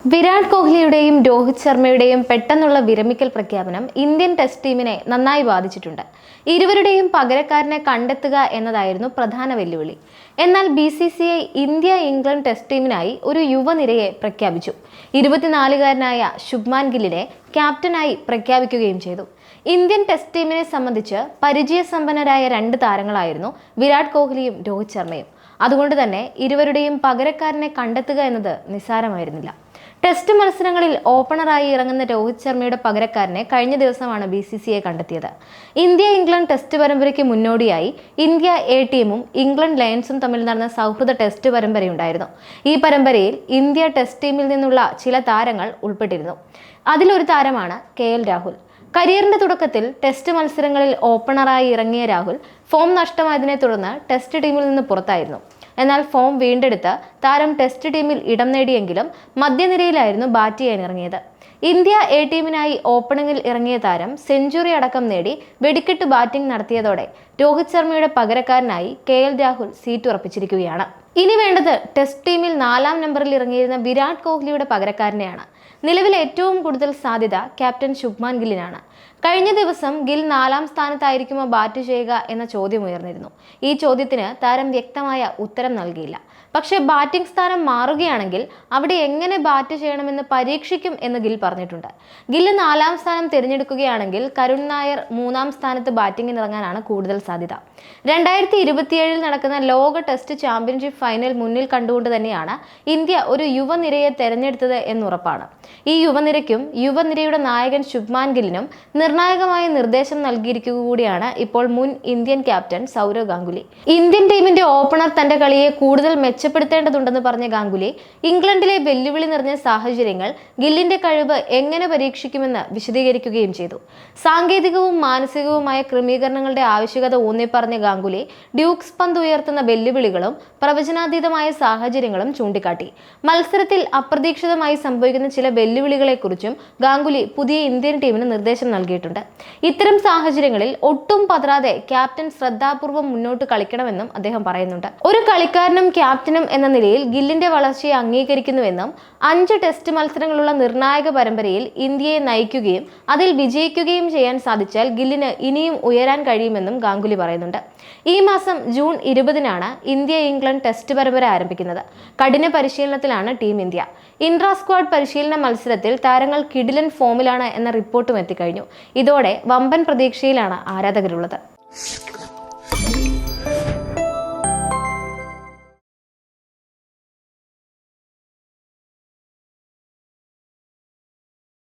വിരാട് കോഹ്ലിയുടെയും രോഹിത് ശർമ്മയുടെയും പെട്ടെന്നുള്ള വിരമിക്കൽ പ്രഖ്യാപനം ഇന്ത്യൻ ടെസ്റ്റ് ടീമിനെ നന്നായി ബാധിച്ചിട്ടുണ്ട്. ഇരുവരുടെയും പകരക്കാരനെ കണ്ടെത്തുക എന്നതായിരുന്നു പ്രധാന വെല്ലുവിളി. എന്നാൽ BCCI ഇന്ത്യ ഇംഗ്ലണ്ട് ടെസ്റ്റ് ടീമിനായി ഒരു യുവനിരയെ പ്രഖ്യാപിച്ചു. 24-കാരനായ ശുഭ്മാൻ ഗില്ലിനെ ക്യാപ്റ്റനായി പ്രഖ്യാപിക്കുകയും ചെയ്തു. ഇന്ത്യൻ ടെസ്റ്റ് ടീമിനെ സംബന്ധിച്ച് പരിചയസമ്പന്നരായ രണ്ട് താരങ്ങളായിരുന്നു വിരാട് കോഹ്ലിയും രോഹിത് ശർമ്മയും. അതുകൊണ്ട് തന്നെ ഇരുവരുടെയും പകരക്കാരനെ കണ്ടെത്തുക എന്നത് നിസ്സാരമായിരുന്നില്ല. ടെസ്റ്റ് മത്സരങ്ങളിൽ ഓപ്പണറായി ഇറങ്ങുന്ന രോഹിത് ശർമ്മയുടെ പകരക്കാരനെ കഴിഞ്ഞ ദിവസമാണ് BCCI കണ്ടെത്തിയത്. ഇന്ത്യ ഇംഗ്ലണ്ട് ടെസ്റ്റ് പരമ്പരയ്ക്ക് മുന്നോടിയായി ഇന്ത്യ A ടീമും ഇംഗ്ലണ്ട് ലയൺസും തമ്മിൽ നടന്ന സൗഹൃദ ടെസ്റ്റ് പരമ്പരയുണ്ടായിരുന്നു. ഈ പരമ്പരയിൽ ഇന്ത്യ ടെസ്റ്റ് ടീമിൽ നിന്നുള്ള ചില താരങ്ങൾ ഉൾപ്പെട്ടിരുന്നു. അതിലൊരു താരമാണ് KL രാഹുൽ. കരിയറിന്റെ തുടക്കത്തിൽ ടെസ്റ്റ് മത്സരങ്ങളിൽ ഓപ്പണറായി ഇറങ്ങിയ രാഹുൽ ഫോം നഷ്ടമായതിനെ തുടർന്ന് ടെസ്റ്റ് ടീമിൽ നിന്ന് പുറത്തായിരുന്നു. എന്നാൽ ഫോം വീണ്ടെടുത്ത് താരം ടെസ്റ്റ് ടീമിൽ ഇടം നേടിയെങ്കിലും മധ്യനിരയിലായിരുന്നു ബാറ്റ് ചെയ്യാൻ ഇറങ്ങിയത്. ഇന്ത്യ A ടീമിനായി ഓപ്പണിംഗിൽ ഇറങ്ങിയ താരം സെഞ്ചുറി അടക്കം നേടി വെടിക്കെട്ട് ബാറ്റിംഗ് നടത്തിയതോടെ രോഹിത് ശർമ്മയുടെ പകരക്കാരനായി KL രാഹുൽ സീറ്റ് ഉറപ്പിച്ചിരിക്കുകയാണ്. ഇനി വേണ്ടത് ടെസ്റ്റ് ടീമിൽ 4-ാം നമ്പറിൽ ഇറങ്ങിയിരുന്ന വിരാട് കോഹ്ലിയുടെ പകരക്കാരനെയാണ്. നിലവിൽ ഏറ്റവും കൂടുതൽ സാധ്യത ക്യാപ്റ്റൻ ശുഭ്മാൻ ഗില്ലിനാണ്. കഴിഞ്ഞ ദിവസം ഗിൽ 4-ാം സ്ഥാനത്തായിരിക്കുമോ ബാറ്റ് ചെയ്യുക എന്ന ചോദ്യം ഉയർന്നിരുന്നു. ഈ ചോദ്യത്തിന് താരം വ്യക്തമായ ഉത്തരം നൽകിയില്ല. പക്ഷേ ബാറ്റിംഗ് സ്ഥാനം മാറുകയാണെങ്കിൽ അവിടെ എങ്ങനെ ബാറ്റ് ചെയ്യണമെന്ന് പരീക്ഷിക്കും എന്ന് ഗിൽ പറഞ്ഞിട്ടുണ്ട്. ഗില്ല് 4-ാം സ്ഥാനം തിരഞ്ഞെടുക്കുകയാണെങ്കിൽ കരുൺ നായർ 3-ാം സ്ഥാനത്ത് ബാറ്റിംഗിന് ഇറങ്ങാനാണ് കൂടുതൽ സാധ്യത. 2027 നടക്കുന്ന ലോക ടെസ്റ്റ് ചാമ്പ്യൻഷിപ്പ് ഫൈനൽ മുന്നിൽ കണ്ടുകൊണ്ട് തന്നെയാണ് ഇന്ത്യ ഒരു യുവനിരയെ തെരഞ്ഞെടുത്തത് എന്നുറപ്പാണ്. ഈ യുവനിരയ്ക്കും യുവനിരയുടെ നായകൻ ശുഭ്മാൻ ഗില്ലിനും നിർണായകമായ നിർദ്ദേശം നൽകിയിരിക്കുക കൂടിയാണ് ഇപ്പോൾ മുൻ Indian captain Sourav Ganguly. Indian ടീമിന്റെ ഓപ്പണർ തന്റെ കളിയെ കൂടുതൽ മെച്ചപ്പെടുത്തേണ്ടതുണ്ടെന്ന് പറഞ്ഞ ഗാംഗുലി ഇംഗ്ലണ്ടിലെ വെല്ലുവിളി നിറഞ്ഞ സാഹചര്യങ്ങൾ ഗില്ലിന്റെ കഴിവ് എങ്ങനെ പരീക്ഷിക്കുമെന്ന് വിശദീകരിക്കുകയും ചെയ്തു. സാങ്കേതികവും മാനസികവുമായ ക്രമീകരണങ്ങളുടെ ആവശ്യകത ഊന്നിപ്പറഞ്ഞ ഗാംഗുലി ഡ്യൂക്സ് പന്ത് ഉയർത്തുന്ന വെല്ലുവിളികളും പ്രവചനാതീതമായ സാഹചര്യങ്ങളും ചൂണ്ടിക്കാട്ടി. മത്സരത്തിൽ അപ്രതീക്ഷിതമായി സംഭവിക്കുന്ന ചില വെല്ലുവിളികളെക്കുറിച്ചും ഗാംഗുലി പുതിയ ഇന്ത്യൻ ടീമിന് നിർദ്ദേശം നൽകിയിട്ടുണ്ട്. ഇത്തരം സാഹചര്യങ്ങളിൽ ഒട്ടും പതറാതെ ക്യാപ്റ്റൻ ശ്രദ്ധാപൂർവ്വം മുന്നോട്ട് കളിക്കണമെന്നും അദ്ദേഹം പറയുന്നുണ്ട്. ഒരു കളിക്കാരനും ക്യാപ്റ്റനും എന്ന നിലയിൽ ഗില്ലിന്റെ വളർച്ചയെ അംഗീകരിക്കുന്നുവെന്നും 5 ടെസ്റ്റ് മത്സരങ്ങളുള്ള നിർണായക പരമ്പരയിൽ ഇന്ത്യയെ നയിക്കുകയും അതിൽ വിജയിക്കുകയും ചെയ്യാൻ സാധിച്ചാൽ ഗില്ലിന് ഇനിയും ഉയരാൻ കഴിയുമെന്നും ഗാംഗുലി പറയുന്നുണ്ട്. ഈ മാസം ജൂൺ 20-നാണ് ഇന്ത്യ ഇംഗ്ലണ്ട് ടെസ്റ്റ് പരമ്പര ആരംഭിക്കുന്നത്. കഠിന പരിശീലനത്തിലാണ് ടീം ഇന്ത്യ. ഇൻട്രാ സ്ക്വാഡ് പരിശീലന മത്സരത്തിൽ താരങ്ങൾ കിടിലൻ ഫോമിലാണ് എന്ന റിപ്പോർട്ടും എത്തിക്കഴിഞ്ഞു. ഇതോടെ വമ്പൻ പ്രതീക്ഷയിലാണ് ആരാധകരുള്ളത്.